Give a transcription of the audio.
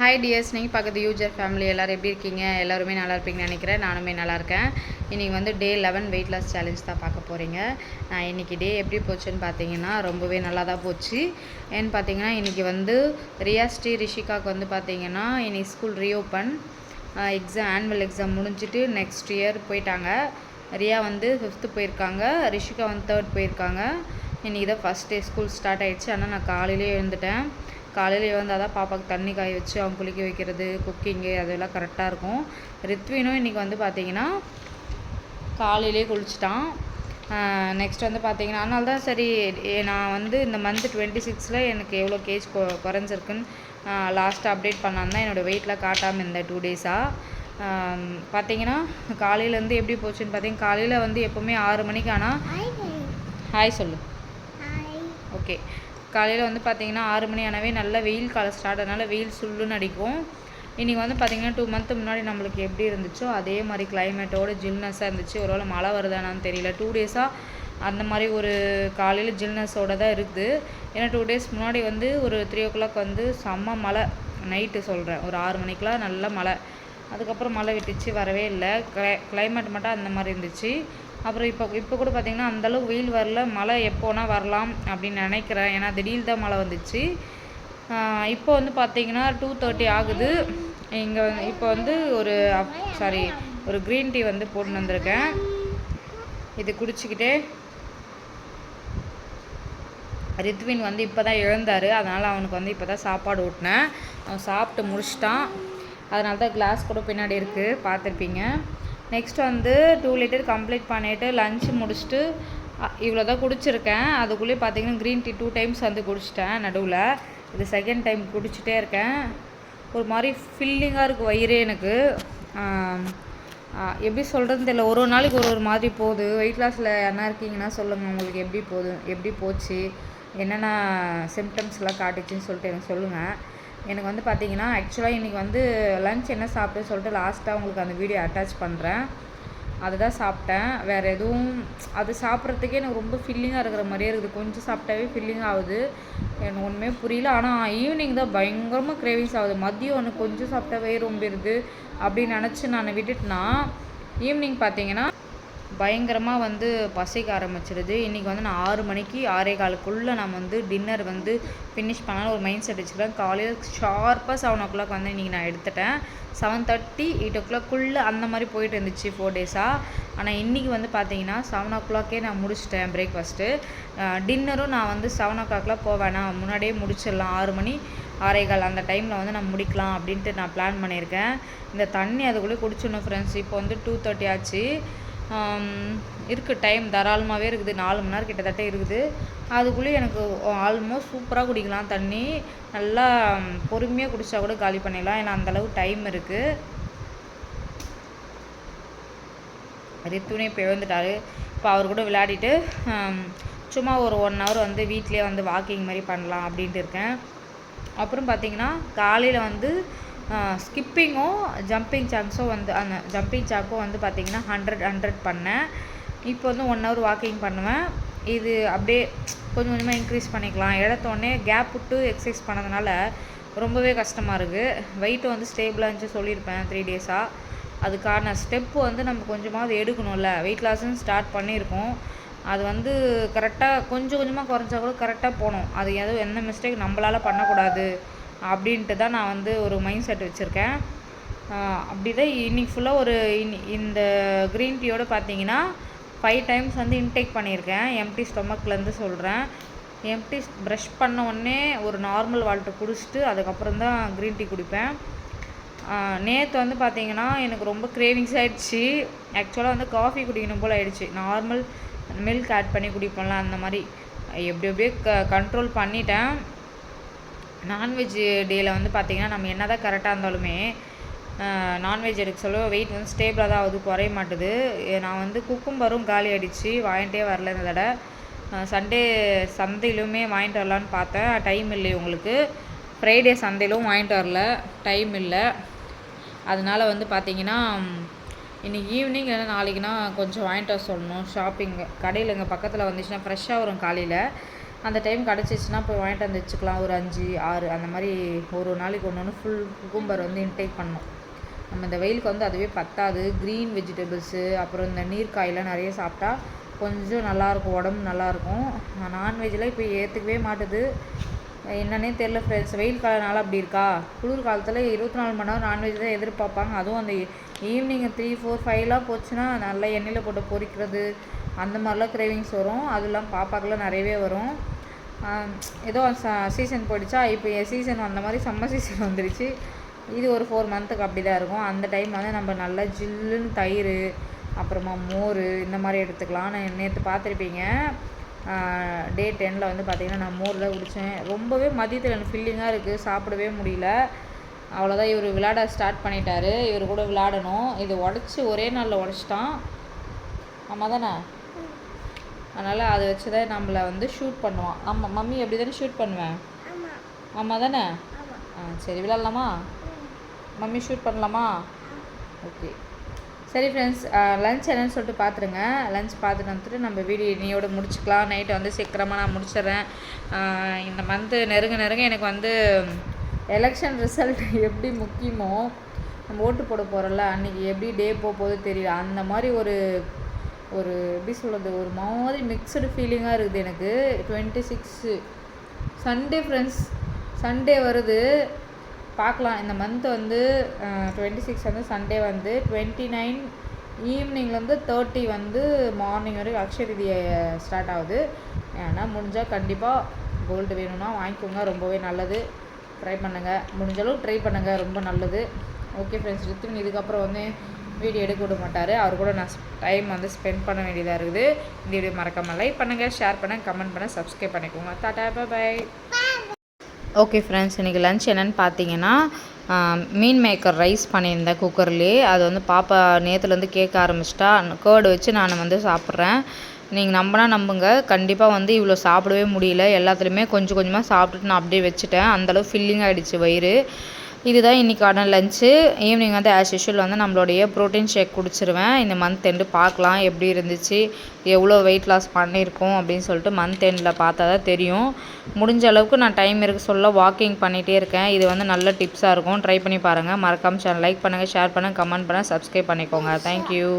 Hi tears, நீங்கள் பார்க்குறது user family. எல்லோரும் எப்படி இருக்கீங்க? எல்லோருமே நல்லா இருப்பீங்கன்னு நினைக்கிறேன். நானுமே நல்லா இருக்கேன். இன்றைக்கி வந்து டே 11 வெயிட் லாஸ் சேலஞ்ச் தான் பார்க்க போகிறீங்க. இன்றைக்கி டே எப்படி போச்சுன்னு பார்த்தீங்கன்னா ரொம்பவே நல்லா தான் போச்சு. ஏன்னு பார்த்தீங்கன்னா இன்றைக்கி வந்து ரியாஸ்ரீ ரிஷிகாவுக்கு வந்து பார்த்தீங்கன்னா இன்றைக்கி ஸ்கூல் ரீஓப்பன். ஆனுவல் எக்ஸாம் முடிஞ்சிட்டு நெக்ஸ்ட் இயர் போயிட்டாங்க. ரியா வந்து 5th போயிருக்காங்க, ரிஷிகா வந்து 3rd போயிருக்காங்க. இன்றைக்கி தான் ஃபஸ்ட் டே ஸ்கூல் ஸ்டார்ட் ஆகிடுச்சு. ஆனால் நான் காலையிலே எழுந்துட்டேன். காலையில் எழுந்தால் தான் பாப்பாவுக்கு தண்ணி காய வச்சு அவங்க குளிக்க வைக்கிறது, குக்கிங்கு அதெல்லாம் கரெக்டாக இருக்கும். ரித்வினும் இன்றைக்கி வந்து பார்த்திங்கன்னா காலையிலே குளிச்சிட்டான். நெக்ஸ்ட் வந்து பார்த்திங்கன்னா அதனால தான் சரி நான் வந்து இந்த மந்த் 26ல் எனக்கு எவ்வளோ கேஜ் குறைஞ்சிருக்குன்னு லாஸ்ட்டாக அப்டேட் பண்ணான்னு தான் என்னோடய வெயிட்லாம் காட்டாமல் இந்த 2 டேஸாக. பார்த்திங்கன்னா காலையிலேருந்து எப்படி போச்சுன்னு பார்த்தீங்கன்னா காலையில் வந்து எப்போவுமே 6 மணிக்கு. ஆனால் ஹாய் சொல்லு. ஓகே, காலையில் வந்து பார்த்திங்கன்னா 6 மணி ஆனவே நல்ல வெயில் காலம் ஸ்டார்ட் ஆனால வெயில் சுள்ளுன்னு அடிக்கும். இன்றைக்கி வந்து பார்த்திங்கன்னா 2 மந்த் முன்னாடி நம்மளுக்கு எப்படி இருந்துச்சோ அதே மாதிரி கிளைமேட்டோட ஜில்னஸாக இருந்துச்சு. ஒருவேளை மழை வருதானான்னு தெரியல. 2 டேஸாக அந்த மாதிரி ஒரு காலையில் ஜில்னஸோடு தான் இருக்குது. ஏன்னா 2 டேஸ் முன்னாடி வந்து ஒரு 3 o'clock வந்து செம்ம மழை, நைட்டு சொல்கிறேன், ஒரு 6 மணிக்கெலாம் நல்ல மழை. அதுக்கப்புறம் மழை விட்டுச்சு, வரவே இல்லை. கிளைமேட் மட்டும் அந்த மாதிரி இருந்துச்சு. அப்புறம் இப்போ கூட பார்த்திங்கன்னா அந்தளவுக்கு வெயில் வரல. மழை எப்போனா வரலாம் அப்படின்னு நினைக்கிறேன். ஏன்னா திடீர் தான் மழை வந்துச்சு. இப்போ வந்து பார்த்திங்கன்னா 2:30 ஆகுது. இங்கே இப்போ வந்து ஒரு க்ரீன் டீ வந்து போட்டு வந்திருக்கேன். இது குடிச்சிக்கிட்டே ரித்வின் வந்து இப்போ தான் எழுந்தார். அதனால் அவனுக்கு வந்து இப்போ தான் சாப்பாடு ஊட்டினேன். அவன் சாப்பிட்டு முடிச்சிட்டான். அதனால தான் கிளாஸ் கூட பின்னாடி இருக்குது, பார்த்துருப்பீங்க. நெக்ஸ்ட் வந்து 2 லிட்டர் கம்ப்ளீட் பண்ணிவிட்டு லன்ச் முடிச்சுட்டு இவ்வளோ தான் குடிச்சிருக்கேன். அதுக்குள்ளேயே பார்த்தீங்கன்னா க்ரீன் டீ 2 times வந்து குடிச்சிட்டேன். நடுவில் இது 2nd டைம் குடிச்சிட்டே இருக்கேன். ஒரு மாதிரி ஃபில்லிங்காக இருக்குது வயிறே எனக்கு. எப்படி சொல்கிறதுன்னு தெரியல. ஒரு நாளைக்கு ஒரு மாதிரி போகுது. வெயிட் லாஸில் என்ன இருக்கீங்கன்னா சொல்லுங்கள், உங்களுக்கு எப்படி போச்சு, என்னென்ன சிம்டம்ஸ்லாம் காட்டுச்சுன்னு சொல்லிட்டு எனக்கு சொல்லுங்கள். எனக்கு வந்து பார்த்திங்கன்னா ஆக்சுவலாக இன்றைக்கி வந்து லன்ச் என்ன சாப்பிட்டேன்னு சொல்லிட்டு லாஸ்ட்டாக உங்களுக்கு அந்த வீடியோ அட்டாச் பண்ணுறேன். அதுதான் சாப்பிட்டேன். வேறு எதுவும் அது சாப்பிட்றதுக்கே எனக்கு ரொம்ப ஃபில்லிங்காக இருக்கிற மாதிரியே இருக்குது. கொஞ்சம் சாப்பிட்டாவே ஃபில்லிங் ஆகுது. எனக்கு ஒன்றுமே புரியல. ஆனால் ஈவினிங் தான் பயங்கரமாக கிரேவிங்ஸ் ஆகுது. மதியம் ஒன்று கொஞ்சம் சாப்பிட்டாவே ரொம்பிடுது அப்படின்னு நினச்சி நான் விட்டுட்டேன்னா ஈவினிங் பார்த்திங்கன்னா பயங்கரமாக வந்து பசிக்க ஆரம்பிச்சிடுது. இன்றைக்கி வந்து நான் 6 மணிக்கு 6:15 நான் வந்து டின்னர் வந்து ஃபினிஷ் பண்ணாலும் ஒரு மைண்ட் செட் வச்சுக்கிறேன். காலையில் ஷார்ப்பாக 7 o'clock வந்து இன்றைக்கி நான் எடுத்துட்டேன். 7:30 8 o'clock அந்த மாதிரி போயிட்டு இருந்துச்சு 4 டேஸாக. ஆனால் இன்றைக்கி வந்து பார்த்தீங்கன்னா 7 o'clock நான் முடிச்சிட்டேன் பிரேக்ஃபாஸ்ட்டு. டின்னரும் நான் வந்து 7 o'clock போவேன், நான் முன்னாடியே முடிச்சிடலாம். 6 மணி 6:15 அந்த டைமில் வந்து நான் முடிக்கலாம் அப்படின்ட்டு நான் பிளான் பண்ணியிருக்கேன். இந்த தண்ணி அதுக்குள்ளேயே குடிச்சிடணும் ஃப்ரெண்ட்ஸ். இப்போ வந்து 2:30 ஆச்சு. இருக்குது டைம் தாராளமாகவே இருக்குது. 4 மணி நேரம் கிட்டத்தட்ட இருக்குது. அதுக்குள்ளேயே எனக்கு ஆல்மோஸ்ட் சூப்பராக குடிக்கலாம் தண்ணி. நல்லா பொறுமையாக குடித்தா கூட காலி பண்ணிடலாம். ஏன்னா அந்தளவு டைம் இருக்குது. ரித்துனே இப்போ எழுந்துட்டார். இப்போ அவர் கூட விளையாடிட்டு சும்மா ஒரு 1 hour வந்து வீட்டிலே வந்து வாக்கிங் மாதிரி பண்ணலாம் அப்படின்ட்டு இருக்கேன். அப்புறம் பார்த்திங்கன்னா காலையில் வந்து ஸ்கிப்பிங்கும் ஜம்பிங் ஜாக்ஸும் வந்து அந்த ஜம்பிங் ஜாக்கும் வந்து பார்த்திங்கன்னா 100 பண்ணேன். இப்போ வந்து 1 hour வாக்கிங் பண்ணுவேன். இது அப்படியே கொஞ்சம் கொஞ்சமாக இன்க்ரீஸ் பண்ணிக்கலாம். எடுத்தோடனே கேப் விட்டு எக்ஸசைஸ் பண்ணதுனால ரொம்பவே கஷ்டமாக இருக்குது. வெயிட்டு வந்து ஸ்டேபிளாக இருந்துச்சு சொல்லியிருப்பேன் 3 டேஸாக. அதுக்கான ஸ்டெப்பு வந்து நம்ம கொஞ்சமாவது எடுக்கணும்ல. வெயிட் லாஸ்ன்னு ஸ்டார்ட் பண்ணியிருக்கோம். அது வந்து கரெக்டாக கொஞ்சம் கொஞ்சமாக குறைஞ்சா கூட கரெக்டாக போகணும். அது எதுவும் எந்த மிஸ்டேக் நம்மளால் பண்ணக்கூடாது அப்படின்ட்டு தான் நான் வந்து ஒரு மைண்ட் செட் வச்சுருக்கேன். அப்படி தான் இன்றைக்கி ஃபுல்லாக இந்த க்ரீன் டீயோடு பார்த்தீங்கன்னா 5 times வந்து இன்டேக் பண்ணியிருக்கேன். எம்டி ஸ்டொமக்லேருந்து சொல்கிறேன். எம்டி ப்ரஷ் பண்ண உடனே ஒரு நார்மல் வாட்டர் குடிச்சிட்டு அதுக்கப்புறம் தான் க்ரீன் டீ குடிப்பேன். நேற்று வந்து பார்த்திங்கன்னா எனக்கு ரொம்ப கிரேவிங்ஸ் ஆகிடுச்சு. ஆக்சுவலாக வந்து காஃபி குடிக்கணும் போல் ஆகிடுச்சு. நார்மல் மில்க் ஆட் பண்ணி குடிப்போம்ல அந்த மாதிரி எப்படியே கண்ட்ரோல் பண்ணிட்டேன். நான்வெஜ் டேயில் வந்து பார்த்திங்கன்னா நம்ம என்ன தான் கரெக்டாக இருந்தாலுமே நான்வெஜ் எடுக்க சொல்ல வெயிட் வந்து ஸ்டேபிளாக தான் ஆகுது, குறைய மாட்டுது. நான் வந்து குக்கும்பரும் காலி ஆகிடுச்சு, வாங்கிட்டே வரல இந்த தடவை. சண்டே சந்தையிலுமே வாங்கிட்டு வரலான்னு பார்த்தேன், டைம் இல்லை உங்களுக்கு. ஃப்ரைடே சந்தையிலும் வாங்கிட்டு வரல, டைம் இல்லை. அதனால் வந்து பார்த்திங்கன்னா இன்றைக்கி ஈவினிங் இல்லைன்னா நாளைக்குனா கொஞ்சம் வாங்கிட்டு வர சொல்லணும். ஷாப்பிங் கடையில் எங்கள் பக்கத்தில் வந்துச்சுன்னா ஃப்ரெஷ்ஷாக வரும் காலையில். அந்த டைம் கிடச்சிச்சின்னா போய் வாங்கிட்டு வந்து வச்சுக்கலாம். ஒரு 5, 6 அந்த மாதிரி ஒரு நாளைக்கு ஒன்று ஃபுல் குக்கும்பர் வந்து இன்டேக் பண்ணணும். நம்ம இந்த வெயிலுக்கு வந்து அதுவே பத்தாது. க்ரீன் வெஜிடபிள்ஸு அப்புறம் இந்த நீர்க்காயெலாம் நிறைய சாப்பிட்டா கொஞ்சம் நல்லாயிருக்கும், உடம்பு நல்லாயிருக்கும். நான்வெஜ்லாம் இப்போ ஏற்றுக்கவே மாட்டுது, என்னன்னே தெரில ஃப்ரெண்ட்ஸ். வெயில் காலனால அப்படி இருக்கா? குளிர் காலத்தில் 24 மணி நேரம் நான்வெஜ் தான் எதிர்பார்ப்பாங்க. அதுவும் அந்த ஈவினிங் 3, 4, 5லாம் போச்சுன்னா நல்லா எண்ணெயில் போட்டு பொரிக்கிறது அந்த மாதிரிலாம் கிரேவிங்ஸ் வரும். அதெல்லாம் பாப்பாக்கெல்லாம் நிறையவே வரும். ஏதோ சீசன் போயிடுச்சா, இப்போ சீசன் அந்த மாதிரி சம்மர் சீசன் வந்துடுச்சு. இது ஒரு 4 மந்த்துக்கு அப்படி தான் இருக்கும். அந்த டைம் வந்து நம்ம நல்லா ஜில்லுன்னு தயிர் அப்புறமா மோர் இந்த மாதிரி எடுத்துக்கலாம். நான் நேற்று பார்த்துருப்பீங்க, டே 10ல் வந்து பார்த்திங்கன்னா நான் மோரில் குடித்தேன். ரொம்பவே மதியத்தில் எனக்கு ஃபில்லிங்காக இருக்குது, சாப்பிடவே முடியல. அவ்வளோதான். இவர் விளையாட ஸ்டார்ட் பண்ணிட்டாரு. இவர் கூட விளையாடணும். இது உடச்சி ஒரே நாளில் உடச்சிட்டான். ஆமாம் தானே? அதனால் அதை வச்சு தான் நம்மளை வந்து ஷூட் பண்ணுவான். ஆமாம் மம்மி எப்படி தானே ஷூட் பண்ணுவேன்? ஆமாம் தானே? சரி விளையாடலாமா? மம்மி ஷூட் பண்ணலாமா? ஓகே சரி ஃப்ரெண்ட்ஸ், லன்ச் என்னன்னு சொல்லிட்டு பார்த்துருங்க. லன்ச் பார்த்துட்டு வந்துட்டு நம்ம வீடியோ இன்னையோட முடிச்சுக்கலாம். நைட்டு வந்து சீக்கிரமாக நான் முடிச்சிடுறேன். இந்த மந்த்து நெருங்க எனக்கு வந்து எலெக்ஷன் ரிசல்ட் எப்படி முக்கியமோ, நம்ம ஓட்டு போட போகிறோம்ல அன்றைக்கி எப்படி டே போகுது தெரியல. அந்த மாதிரி ஒரு எப்படி சொல்கிறது, ஒரு மாதிரி மிக்சடு ஃபீலிங்காக இருக்குது எனக்கு. 26 சண்டே ஃப்ரெண்ட்ஸ், சண்டே வருது, பார்க்கலாம். இந்த மந்த் வந்து 26 வந்து சண்டே வந்து 29 ஈவினிங்லேருந்து 30 வந்து மார்னிங் வரைக்கும் அக்ஷய திதி ஸ்டார்ட் ஆகுது. ஏன்னா முடிஞ்சால் கண்டிப்பாக கோல்டு வேணும்னா வாங்கிக்கோங்க, ரொம்பவே நல்லது. ட்ரை பண்ணுங்கள், முடிஞ்சளவு ட்ரை பண்ணுங்கள், ரொம்ப நல்லது. ஓகே ஃப்ரெண்ட்ஸ், ரித்வின் இதுக்கப்புறம் வந்து வீடியோ எடுக்க விட மாட்டார். அவர் கூட நான் டைம் வந்து ஸ்பெண்ட் பண்ண வேண்டியதாக இருக்குது. இந்த வீடியோ மறக்காமல் லைக் பண்ணுங்கள், ஷேர் பண்ணுங்கள், கமெண்ட் பண்ணுங்கள், சப்ஸ்கிரைப் பண்ணிக்கோங்க. Tata bye. ஓகே ஃப்ரெண்ட்ஸ், இன்றைக்கி லன்ச் என்னென்னு பார்த்தீங்கன்னா மீன் மேக்கர் ரைஸ் பண்ணியிருந்தேன் குக்கர்லேயே. அது வந்து பாப்பா நேற்றுலேருந்து கேட்க ஆரம்பிச்சிட்டா. கேர்டு வச்சு நான் வந்து சாப்பிட்றேன். நீங்கள் நம்புங்க, கண்டிப்பாக வந்து இவ்வளோ சாப்பிடவே முடியல. எல்லாத்துலேயுமே கொஞ்சம் கொஞ்சமாக சாப்பிட்டுட்டு நான் அப்படியே வச்சுட்டேன். அந்தளவு ஃபில்லிங் ஆகிடுச்சு வயிறு. இதுதான் இன்றைக்கான லன்ச்சு. ஈவினிங் வந்து ஆஸ் யூஷுவல் வந்து நம்மளுடைய ப்ரோட்டீன் ஷேக் குடிச்சிருவேன். இந்த மந்த் எண்டு பார்க்கலாம் எப்படி இருந்துச்சு, எவ்வளோ வெயிட் லாஸ் பண்ணியிருக்கோம் அப்படின்னு சொல்லிட்டு மந்த் எண்டில் பார்த்தா தான் தெரியும். முடிஞ்ச அளவுக்கு நான் டைம் இருக்க சொல்ல வாக்கிங் பண்ணிகிட்டே இருக்கேன். இது வந்து நல்ல டிப்ஸாக இருக்கும், ட்ரை பண்ணி பாருங்கள். மறக்காமல் சேனல் லைக் பண்ணுங்கள், ஷேர் பண்ணுங்கள், கமெண்ட் பண்ணுங்கள், சப்ஸ்கிரைப் பண்ணிக்கோங்க. தேங்க்யூ.